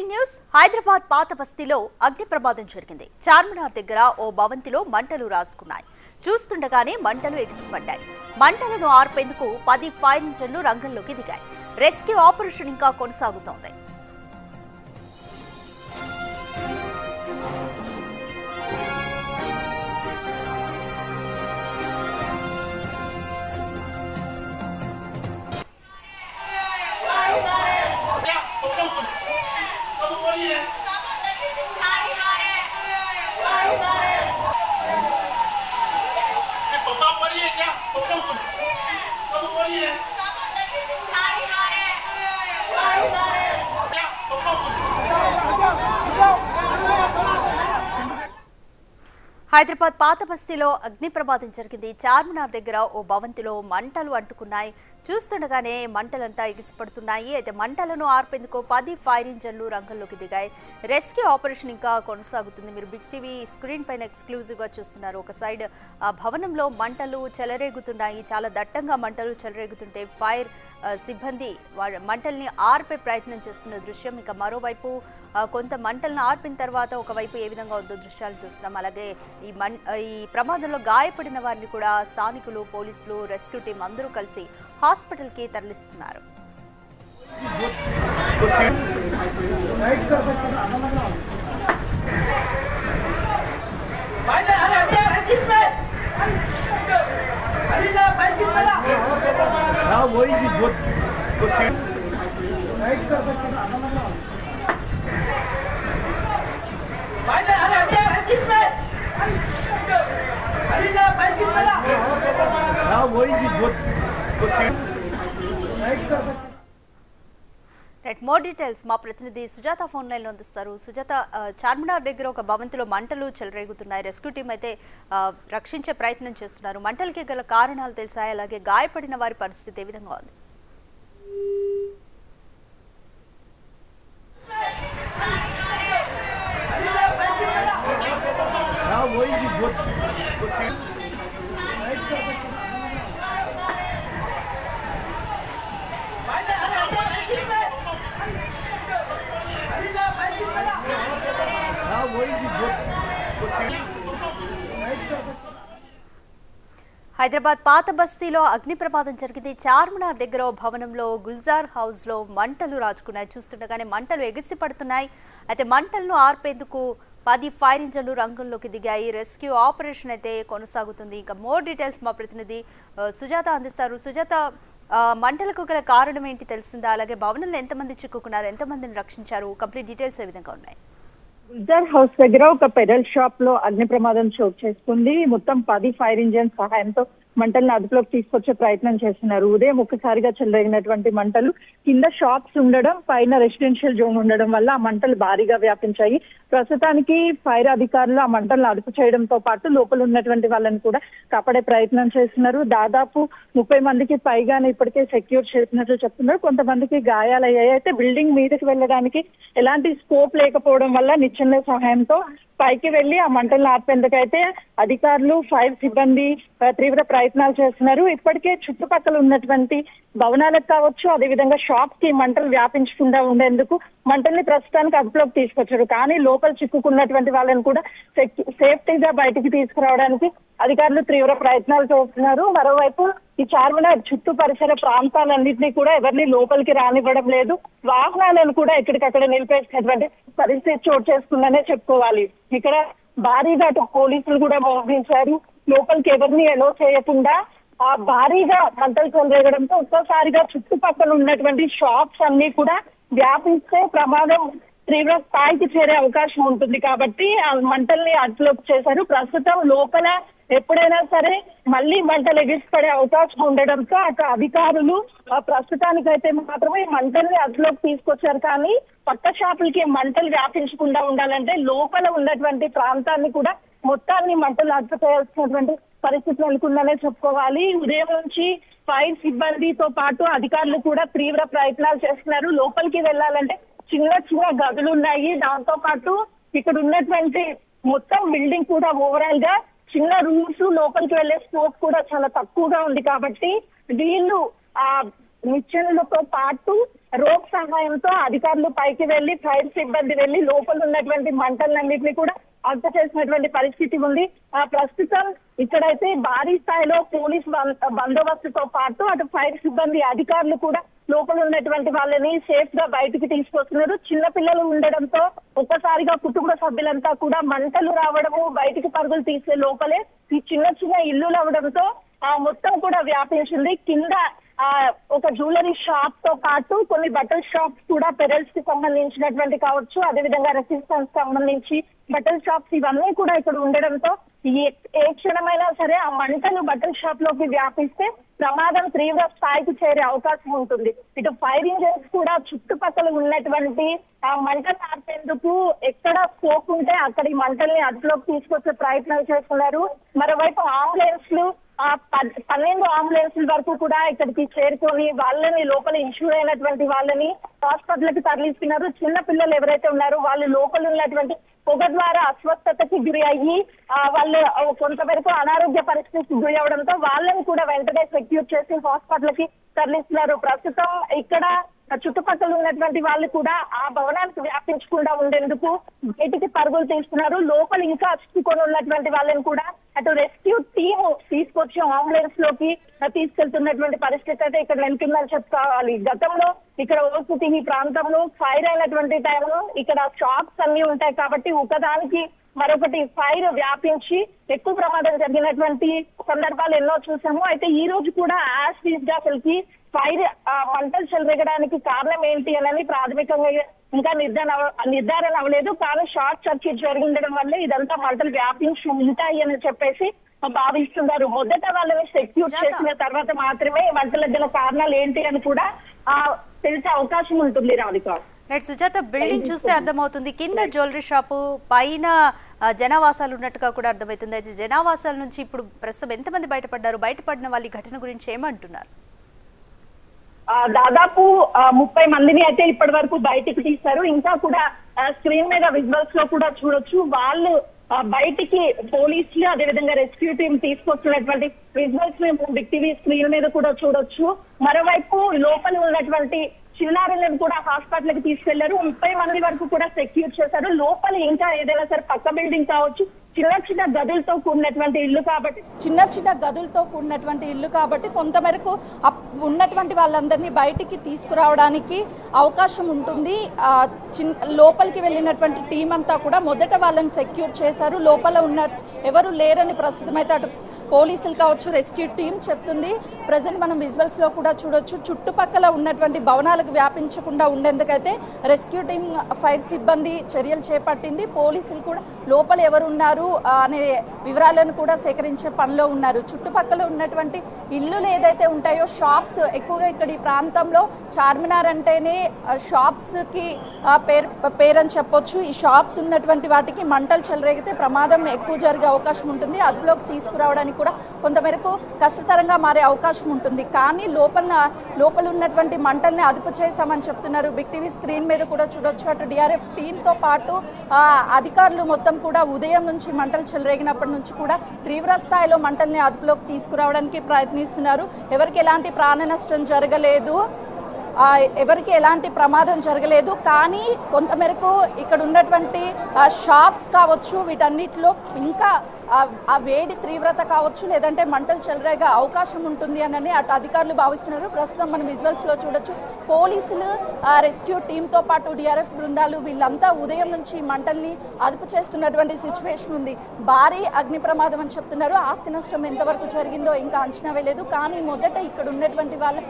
Breaking news Hyderabad పాత బస్తీలో అగ్ని ప్రమాదం జరిగింది. చార్మినార్ దగ్గర ఓ భవంతిలో మంటలు రాసుకున్నాయి. చూస్తుండగానే మంటలు ఎగిసిపడ్డాయి. మంటలను ఆర్పేందుకు 10 ఫైర్ ఇంజన్లు రంగంలోకి దిగాయి. రెస్క్యూ ఆపరేషన్ ఇంకా కొనసాగుతోంది. హైదరాబాద్ పాత బస్తీలో అగ్ని ప్రమాదం జరిగింది. చార్మినార్ దగ్గర ఓ భవంతిలో మంటలు అంటుకున్నాయి. చూస్తుండగానే మంటలంతా ఎగిసిపడుతున్నాయి. అయితే మంటలను ఆర్పేందుకు 10 ఫైర్ ఇంజన్లు రంగంలోకి దిగాయి. రెస్క్యూ ఆపరేషన్ ఇంకా కొనసాగుతుంది. మీరు బిగ్ టీవీ స్క్రీన్ పైన ఎక్స్క్లూజివ్ గా చూస్తున్నారు. ఒక సైడ్ భవనంలో మంటలు చెలరేగుతున్నాయి. చాలా దట్టంగా మంటలు చెలరేగుతుంటే ఫైర్ సిబ్బంది మంటల్ని ఆర్పే ప్రయత్నం చేస్తున్న దృశ్యం. ఇంకా మరోవైపు కొంత మంటలను ఆర్పిన తర్వాత ఒకవైపు ఏ విధంగా ఉందో దృశ్యాలు చూస్తున్నాం. అలాగే ఈ ప్రమాదంలో గాయపడిన వారిని కూడా స్థానికులు, పోలీసులు, రెస్క్యూ టీం అందరూ కలిసి హాస్పిటల్ కి తరలిస్తున్నారు. మోర్ డీటెయిల్స్ మా ప్రతినిధి సుజాత ఫోన్ లైన్ లో అందిస్తారు. సుజాత, చార్మినార్ దగ్గర ఒక భవంతిలో మంటలు చెలరేగుతున్నాయి. రెస్క్యూ టీం అయితే రక్షించే ప్రయత్నం చేస్తున్నారు. మంటలకి గల కారణాలు తెలిసాయి? అలాగే గాయపడిన వారి పరిస్థితి ఏ విధంగా ఉంది? హైదరాబాద్ పాత బస్తీలో అగ్ని ప్రమాదం జరిగింది. చార్మినార్ దగ్గర భవనంలో గుల్జార్ హౌస్ లో మంటలు రాజుకున్నాయి. చూస్తుండగానే మంటలు ఎగిసి పడుతున్నాయి. అయితే మంటలను ఆర్పేందుకు 10 ఫైర్ ఇంజన్లు రంగంలోకి దిగాయి. రెస్క్యూ ఆపరేషన్ అయితే కొనసాగుతుంది. ఇంకా మోర్ డీటెయిల్స్ మా ప్రతినిధి సుజాత అందిస్తారు. సుజాత, మంటలకు గల కారణం ఏంటి తెలిసిందా? అలాగే భవనంలో ఎంతమంది చిక్కుకున్నారు, ఎంతమందిని రక్షించారు? కంప్లీట్ డీటెయిల్స్ ఏ విధంగా ఉన్నాయి? గుల్జార్ హౌస్ దగ్గర ఒక పెడల్ షాప్ లో అగ్ని ప్రమాదం చోటు చేసుకుంది. మొత్తం 10 ఫైర్ ఇంజన్ సహాయంతో మంటలను అదుపులోకి తీసుకొచ్చే ప్రయత్నం చేస్తున్నారు. ఉదయం ఒక్కసారిగా చెలరేగినటువంటి మంటలు కింద షాప్స్ ఉండడం, పైన రెసిడెన్షియల్ జోన్ ఉండడం వల్ల ఆ మంటలు భారీగా వ్యాపించాయి. ప్రస్తుతానికి ఫైర్ అధికారులు ఆ మంటలను అదుపు చేయడంతో పాటు లోపల ఉన్నటువంటి వాళ్ళని కూడా కాపాడే ప్రయత్నం చేస్తున్నారు. దాదాపు 30 మందికి పైగానే ఇప్పటికే సెక్యూర్ చేసినట్లు చెప్తున్నారు. కొంతమందికి గాయాలయ్యాయి. అయితే బిల్డింగ్ మీదకి వెళ్ళడానికి ఎలాంటి స్కోప్ లేకపోవడం వల్ల నిచ్చెనల సహాయంతో పైకి వెళ్లి ఆ మంటలను ఆర్పేందుకైతే అధికారులు, ఫైర్ సిబ్బంది తీవ్ర ప్రయత్నాలు చేస్తున్నారు. ఇప్పటికే చుట్టుపక్కల ఉన్నటువంటి భవనాలకు కావచ్చు, అదేవిధంగా షాప్ కి మంటలు వ్యాపించకుండా ఉండేందుకు మంటల్ని ప్రస్తుతానికి అదుపులోకి తీసుకొచ్చారు. కానీ లోపల చిక్కుకున్నటువంటి వాళ్ళని కూడా సేఫ్టీగా బయటికి తీసుకురావడానికి అధికారులు తీవ్ర ప్రయత్నాలు చేస్తున్నారు. మరోవైపు ఈ చార్మినార్ చుట్టూ పరిసర ప్రాంతాలన్నింటినీ కూడా ఎవరిని లోపలికి రానివ్వడం లేదు. వాహనాలను కూడా ఎక్కడికక్కడ నిలిపేసినటువంటి పరిస్థితి చోటు చేసుకుందనే చెప్పుకోవాలి. ఇక్కడ భారీగా పోలీసులు కూడా మోహరించారు. లోపలికి ఎవరిని ఎలో చేయకుండా ఆ భారీగా మంటలు చెలరేగడంతో ఒక్కసారిగా చుట్టుపక్కల ఉన్నటువంటి షాప్స్ అన్ని కూడా వ్యాపిస్తే ప్రమాదం తీవ్ర స్థాయికి చేరే అవకాశం ఉంటుంది. కాబట్టి ఆ మంటల్ని అదుపులోకి చేశారు. ప్రస్తుతం లోపల ఎప్పుడైనా సరే మళ్ళీ మంటలు ఎగిసిపడే అవకాశం ఉండడంతో అక్కడ అధికారులు ప్రస్తుతానికైతే మాత్రమే మంటల్ని అదుపులోకి తీసుకొచ్చారు. కానీ పక్క షాపులకి మంటలు వ్యాపించకుండా ఉండాలంటే లోపల ఉన్నటువంటి ప్రాంతాన్ని కూడా మొత్తాన్ని మంటలు అదుపు చేయాల్సినటువంటి పరిస్థితి నెలకొందనే చెప్పుకోవాలి. ఉదయం నుంచి ఫైర్ సిబ్బందితో పాటు అధికారులు కూడా తీవ్ర ప్రయత్నాలు చేస్తున్నారు. లోపలికి వెళ్లాలంటే చిన్న చిన్న గదులు ఉన్నాయి. దాంతో పాటు ఇక్కడ ఉన్నటువంటి మొత్తం బిల్డింగ్ కూడా ఓవరాల్ గా చిన్న రూమ్స్, లోపలికి వెళ్లే స్కోప్ కూడా చాలా తక్కువగా ఉంది. కాబట్టి వీళ్ళు ఆ నిచ్చెనలతో పాటు రోప్ సహాయంతో అధికారులు పైకి వెళ్లి ఫైర్ సిబ్బంది వెళ్లి లోపల ఉన్నటువంటి మంటలన్నింటినీ కూడా అదుపు చేసినటువంటి పరిస్థితి ఉంది. ప్రస్తుతం ఇక్కడైతే భారీ స్థాయిలో పోలీస్ బందోబస్తుతో పాటు అటు ఫైర్ సిబ్బంది అధికారులు కూడా లోపల ఉన్నటువంటి వాళ్ళని సేఫ్ గా బయటికి తీసుకొస్తున్నారు. చిన్న పిల్లలు ఉండడంతో ఒక్కసారిగా కుటుంబ సభ్యులంతా కూడా మంటలు రావడము, బయటికి పరుగులు తీసే లోపలే ఈ చిన్న చిన్న ఇల్లులు అవడంతో మొత్తం కూడా వ్యాపించింది. కింద ఒక జ్యువెలరీ షాప్ తో పాటు కొన్ని బట్టల షాప్స్ కూడా పెరల్స్ కి సంబంధించినటువంటి కావచ్చు, అదేవిధంగా రెసిస్టెన్స్ సంబంధించి బట్టల షాప్స్ ఇవన్నీ కూడా ఇక్కడ ఉండడంతో ఏ క్షణమైనా సరే ఆ మంటలు బట్టల షాప్ లోకి వ్యాపిస్తే ప్రమాదం తీవ్ర స్థాయికి చేరే అవకాశం ఉంటుంది. ఇటు ఫైర్ ఇంజన్స్ కూడా చుట్టుపక్కల ఉన్నటువంటి ఆ మంటలు ఆర్పేందుకు ఎక్కడ స్కోప్ ఉంటే అక్కడ ఈ మంటల్ని అదుపులోకి తీసుకొచ్చే ప్రయత్నం చేస్తున్నారు. మరోవైపు అంబులెన్స్లు 12 అంబులెన్స్ల వరకు కూడా ఇక్కడికి చేరుకొని వాళ్ళని లోపల ఇన్షూర్ అయినటువంటి వాళ్ళని హాస్పిటల్ కి తరలిస్తున్నారు. చిన్న పిల్లలు ఎవరైతే ఉన్నారో వాళ్ళు లోపల ఉన్నటువంటి పొగ ద్వారా అస్వస్థతకి గురి అయ్యి వాళ్ళు కొంతవరకు అనారోగ్య పరిస్థితికి గురి అవడంతో వాళ్ళని కూడా వెంటనే సెక్యూర్ చేసి హాస్పిటల్ కి తరలిస్తున్నారు. ప్రస్తుతం ఇక్కడ చుట్టుపక్కల ఉన్నటువంటి వాళ్ళు కూడా ఆ భవనానికి వ్యాపించకుండా ఉండేందుకు బయటికి పరుగులు తీస్తున్నారు. లోపల ఇంకా చిక్కుకొని ఉన్నటువంటి వాళ్ళని కూడా అటు రెస్క్యూ టీమ్ తీసుకొచ్చి అంబులెన్స్ లోకి తీసుకెళ్తున్నటువంటి పరిస్థితి అయితే ఇక్కడ నెలకొందని చెప్పుకోవాలి. గతంలో ఇక్కడ ఓసిటీ ప్రాంతంలో ఫైర్ అయినటువంటి టైంలో ఇక్కడ షాప్స్ అన్ని ఉంటాయి కాబట్టి ఒకదానికి మరొకటి ఫైర్ వ్యాపించి ఎక్కువ ప్రమాదం జరిగినటువంటి సందర్భాలు ఎన్నో చూసాము. అయితే ఈ రోజు కూడా అసలుకి ఫైర్ మంటలు చెలరేగడానికి కారణం ఏంటి అని ప్రాథమికంగా ఇంకా నిర్ధారణ అవ్వలేదు. కానీ షార్ట్ సర్క్యూట్ జరిగిండడం వల్లే ఇదంతా మంటలు వ్యాపించి ఉంటాయి అని చెప్పేసి భావిస్తున్నారు. మొదట వాళ్ళని సెక్యూర్ చేసిన తర్వాత మాత్రమే మంటల గల కారణాలు ఏంటి అని కూడా తెలిసే అవకాశం ఉంటుంది. రాధిక, రైట్ సుజాత, బిల్డింగ్ చూస్తే అర్థమవుతుంది కింద జ్యువెలరీ షాపు, పైన జనావాసాలు ఉన్నట్టుగా కూడా అర్థమవుతుంది. అయితే జనావాసాల నుంచి ఇప్పుడు ప్రస్తుతం ఎంతమంది బయటపడ్డారు? బయటపడిన వాళ్ళ ఘటన గురించి ఏమంటున్నారు? దాదాపు 30 మందిని అయితే ఇప్పటి వరకు బయటికి తీశారు. ఇంకా కూడా స్క్రీన్ మీద విజువల్స్ లో కూడా చూడొచ్చు. వాళ్ళు బయటికి పోలీసులు అదేవిధంగా రెస్క్యూ టీమ్ తీసుకొచ్చినటువంటి విజువల్స్ మేము బిగ్ టీవీ స్క్రీన్ మీద కూడా చూడొచ్చు. మరోవైపు లోపల ఉన్నటువంటి చిన్నారులను కూడా హాస్పిటల్ కి తీసుకెళ్లారు. 30 మంది వరకు కూడా సెక్యూర్ చేశారు. లోపల ఇంకా ఏదైనా సరే పక్క బిల్డింగ్ కావచ్చు, చిన్న చిన్న గదులతో కూడినటువంటి ఇల్లు కాబట్టి కొంతమేరకు ఉన్నటువంటి వాళ్ళందరినీ బయటికి తీసుకురావడానికి అవకాశం ఉంటుంది. లోపలికి వెళ్ళినటువంటి టీం అంతా కూడా మొదట వాళ్ళని సెక్యూర్ చేశారు. లోపల ఉన్న ఎవరు లేరని ప్రస్తుతం అయితే అటు పోలీసులు కావచ్చు, రెస్క్యూ టీం చెప్తుంది. ప్రజెంట్ మనం విజువల్స్ లో కూడా చూడొచ్చు. చుట్టుపక్కల ఉన్నటువంటి భవనాలకు వ్యాపించకుండా ఉండేందుకైతే రెస్క్యూ టీం, ఫైర్ సిబ్బంది చర్యలు చేపట్టింది. పోలీసులు కూడా లోపల ఎవరు ఉన్నారు అనే వివరాలను కూడా సేకరించే పనిలో ఉన్నారు. చుట్టుపక్కల ఉన్నటువంటి ఇల్లులు ఏదైతే ఉంటాయో, షాప్స్ ఎక్కువగా ఇక్కడ ఈ ప్రాంతంలో చార్మినార్ అంటేనే షాప్స్ కి పేరని చెప్పొచ్చు. ఈ షాప్స్ ఉన్నటువంటి వాటికి మంటలు చెలరేగితే ప్రమాదం ఎక్కువ జరిగే అవకాశం ఉంటుంది. అదుపులోకి తీసుకురావడానికి కూడా కొంతమేరకు కష్టతరంగా మారే అవకాశం ఉంటుంది. కానీ లోపల ఉన్నటువంటి మంటల్ని అదుపు చేశామని చెప్తున్నారు. బిగ్ టీవీ స్క్రీన్ మీద కూడా చూడొచ్చు. అటు డిఆర్ఎఫ్ టీంతో పాటు అధికారులు మొత్తం కూడా ఉదయం నుంచి మంటలు చెలరేగినప్పటి నుంచి కూడా తీవ్ర స్థాయిలో మంటల్ని అదుపులోకి తీసుకురావడానికి ప్రయత్నిస్తున్నారు. ఎవరికి ఎలాంటి ప్రాణ నష్టం జరగలేదు, ఎవరికి ఎలాంటి ప్రమాదం జరగలేదు. కానీ కొంతమేరకు ఇక్కడ ఉన్నటువంటి షాప్స్ కావచ్చు, వీటన్నిటిలో ఇంకా ఆ వేడి తీవ్రత కావచ్చు, లేదంటే మంటలు చెలరేగే అవకాశం ఉంటుంది అని అటు అధికారులు భావిస్తున్నారు. ప్రస్తుతం మనం విజువల్స్ లో చూడొచ్చు. పోలీసులు, రెస్క్యూ టీంతో పాటు డిఆర్ఎఫ్ బృందాలు వీళ్ళంతా ఉదయం నుంచి మంటల్ని అదుపు చేస్తున్నటువంటి సిచ్యువేషన్ ఉంది. భారీ అగ్ని ప్రమాదం అని చెప్తున్నారు. ఆస్తి నష్టం ఎంతవరకు జరిగిందో ఇంకా అంచనా వేయలేదు. కానీ మొదట ఇక్కడ ఉన్నటువంటి వాళ్ళు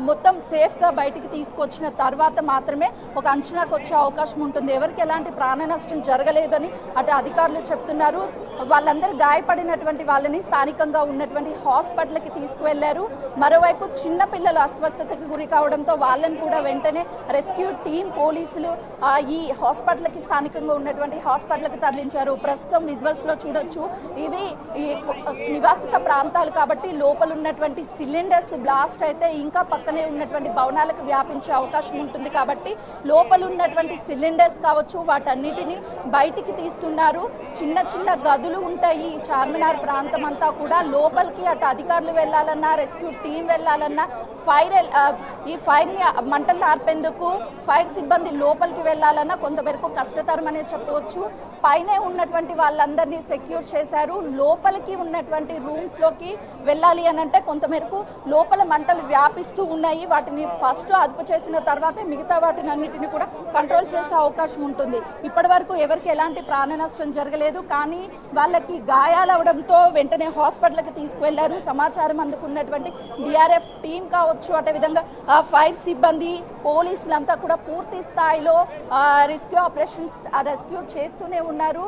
మొత్తం సేఫ్ గా బయటికి తీసుకొచ్చిన తర్వాత మాత్రమే ఒక అంచనాకు వచ్చే అవకాశం ఉంటుంది. ఎవరికి ఎలాంటి ప్రాణ నష్టం జరగలేదని అటు అధికారులు చెప్తున్నారు. వాళ్ళందరూ గాయపడినటువంటి వాళ్ళని స్థానికంగా ఉన్నటువంటి హాస్పిటల్కి తీసుకువెళ్లారు. మరోవైపు చిన్న పిల్లలు అస్వస్థతకి గురి కావడంతో వాళ్ళని కూడా వెంటనే రెస్క్యూ టీం, పోలీసులు ఈ హాస్పిటల్కి స్థానికంగా ఉన్నటువంటి హాస్పిటల్కి తరలించారు. ప్రస్తుతం విజువల్స్ లో చూడొచ్చు. ఇవి నివాసిత ప్రాంతాలు కాబట్టి లోపల ఉన్నటువంటి సిలిండర్స్ బ్లాస్ట్ అయితే ఇంకా పక్కనే ఉన్నటువంటి భవనాలకు షాపులకు వ్యాపించే అవకాశం ఉంటుంది కాబట్టి లోపల ఉన్నటువంటి సిలిండర్స్ కావచ్చు వాటన్నిటిని బయటికి తీస్తున్నారు. చిన్న చిన్న గదులు ఉంటాయి ఈ చార్మినార్ ప్రాంతం అంతా కూడా. లోపలికి అటు అధికారులు వెళ్ళాలన్నా, రెస్క్యూ టీం వెళ్ళాలన్నా, ఈ ఫైర్ని మంటలు ఆర్పేందుకు ఫైర్ సిబ్బంది లోపలికి వెళ్ళాలన్నా కొంతవరకు కష్టతరం అనే చెప్పవచ్చు. పైనే ఉన్నటువంటి వాళ్ళందరినీ సెక్యూర్ చేశారు. లోపలికి ఉన్నటువంటి రూమ్స్లోకి వెళ్ళాలి అని అంటే కొంతమేరకు లోపల మంటలు వ్యాపిస్తూ ఉన్నాయి. వాటిని ఫస్ట్ అదుపు చేసిన తర్వాతే మిగతా వాటిని అన్నిటిని కూడా కంట్రోల్ చేసే అవకాశం ఉంటుంది. ఇప్పటి వరకు ఎవరికి ఎలాంటి ప్రాణ నష్టం జరగలేదు. కానీ వాళ్ళకి గాయాలవడంతో వెంటనే హాస్పిటల్కి తీసుకువెళ్లారు. సమాచారం అందుకున్నటువంటి డిఆర్ఎఫ్ టీం కావచ్చు, అదేవిధంగా ఫైర్ సిబ్బంది, పోలీసులంతా కూడా పూర్తి స్థాయిలో రెస్క్యూ ఆపరేషన్స్ రెస్క్యూ చేస్తూనే ఉన్నారు.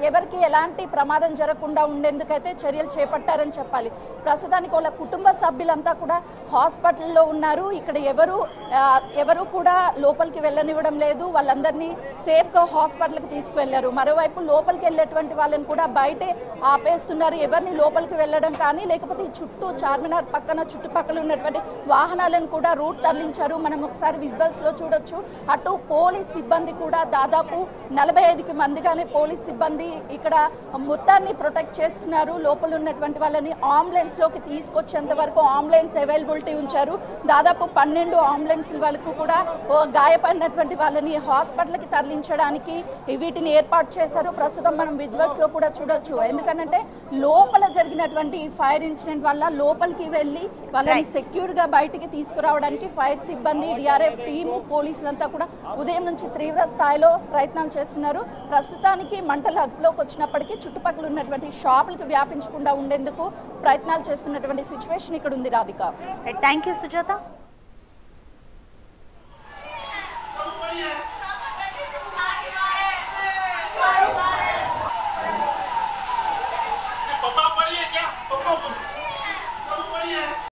ఎవరికి ఎలాంటి ప్రమాదం జరగకుండా ఉండేందుకైతే చర్యలు చేపట్టారని చెప్పాలి. ప్రస్తుతానికి వాళ్ళ కుటుంబ సభ్యులంతా కూడా హాస్పిటల్లో ఉన్నారు. ఇక్కడ ఎవరు కూడా లోపలికి వెళ్ళనివ్వడం లేదు. వాళ్ళందరినీ సేఫ్గా హాస్పిటల్కి తీసుకువెళ్లారు. మరోవైపు లోపలికి వెళ్ళేటువంటి వాళ్ళని కూడా బయటే ఆపేస్తున్నారు. ఎవరిని లోపలికి వెళ్ళడం కానీ లేకపోతే ఈ చుట్టూ చార్మినార్ పక్కన చుట్టుపక్కల ఉన్నటువంటి వాహనాలను కూడా రూట్ తరలించారు. మనం ఒకసారి విజువల్స్ లో చూడొచ్చు. అటు పోలీస్ సిబ్బంది కూడా దాదాపు 45 మందిగానే పోలీస్ సిబ్బంది ఇక్కడ మొత్తాన్ని ప్రొటెక్ట్ చేస్తున్నారు. లోపల ఉన్నటువంటి వాళ్ళని అంబులెన్స్ లోకి తీసుకొచ్చేంత వరకు అంబులెన్స్ అవైలబిలిటీ ఉంచారు. దాదాపు 12 అంబులెన్స్ వాళ్ళకు కూడా గాయపడినటువంటి వాళ్ళని హాస్పిటల్కి తరలించడానికి వీటిని ఏర్పాటు చేశారు. ప్రస్తుతం మనం విజువల్స్ లో కూడా చూడొచ్చు. ఎందుకంటే లోపల జరిగినటువంటి ఫైర్ ఇన్సిడెంట్ వల్ల లోపలికి వెళ్ళి వాళ్ళని సెక్యూర్ గా బయటికి తీసుకురావడానికి ఫైర్ సిబ్బంది, డిఆర్ఎఫ్ టీము, పోలీసులంతా కూడా ఉదయం నుంచి తీవ్ర స్థాయిలో ప్రయత్నాలు చేస్తున్నారు. ప్రస్తుతానికి మంటలు అదుపులోకి వచ్చినప్పటికీ చుట్టుపక్కల ఉన్నటువంటి షాపులకు వ్యాపించకుండా ఉండేందుకు ప్రయత్నాలు చేస్తున్నటువంటి సిచ్యువేషన్ ఇక్కడ ఉంది. Radhika, thank you Sujatha.